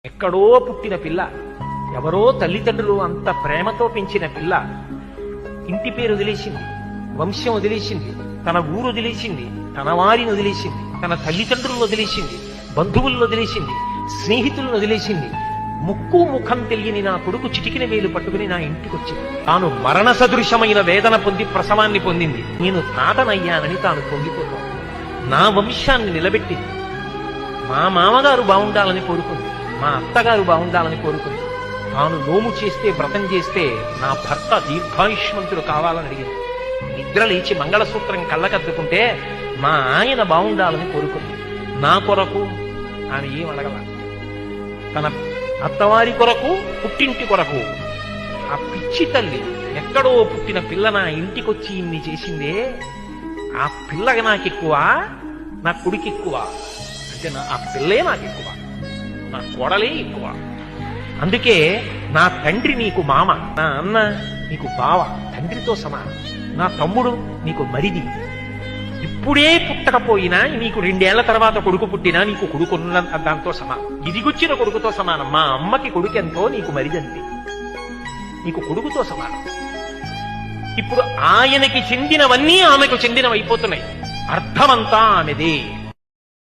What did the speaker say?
ఎక్కడో పుట్టిన పిల్ల, ఎవరో తల్లిదండ్రులు అంత ప్రేమతో పెంచిన పిల్ల ఇంటి పేరు వదిలేసింది, వంశం వదిలేసింది, తన ఊరు వదిలేసింది, తన వారిని వదిలేసింది, తన తల్లిదండ్రులను వదిలేసింది, బంధువులను వదిలేసింది, స్నేహితులను వదిలేసింది. ముక్కు ముఖం తెలియని నా కొడుకు చిటికిన వేలు పట్టుకుని నా ఇంటికి వచ్చింది. తాను మరణ సదృశమైన వేదన పొంది ప్రసవాన్ని పొందింది. నేను తాతనయ్యానని తాను పొంగిపోతాను. నా వంశాన్ని నిలబెట్టింది. మా మామగారు బాగుండాలని కోరుకుంది, మా అత్తగారు బాగుండాలని కోరుకుంది. తాను నోము చేస్తే, వ్రతం చేస్తే నా భర్త దీర్ఘాయుష్మంతుడు కావాలని అడిగింది. నిద్ర లేచి మంగళసూత్రం కళ్ళకద్దుకుంటే మా ఆయన బాగుండాలని కోరుకుంది. నా కొరకు ఆమె ఏం అడగల. తన అత్తవారి కొరకు, పుట్టింటి కొరకు. ఆ పిచ్చి తల్లి ఎక్కడో పుట్టిన పిల్ల నా ఇంటికొచ్చి ఇన్ని చేసిందే, ఆ పిల్లగా నాకెక్కువ, నా కొడుకు ఎక్కువ అంటే ఆ పిల్లే నాకెక్కువ, నా కోడలే ఎక్కువ. అందుకే నా తండ్రి నీకు మామ, నా అన్న నీకు బావ, తండ్రితో సమానం. నా తమ్ముడు నీకు మరిది. ఇప్పుడే పుట్టకపోయినా నీకు 2 ఏళ్ల తర్వాత కొడుకు పుట్టినా నీకు కొడుకున్న దాంతో సమానం. ఇదిగొచ్చిన కొడుకుతో సమానం. మా అమ్మకి కొడుకెంతో నీకు మరిదంతే, నీకు కొడుకుతో సమానం. ఇప్పుడు ఆయనకి చెందినవన్నీ ఆమెకు చెందినవైపోతున్నాయి. అర్థమంతా ఆమెదే.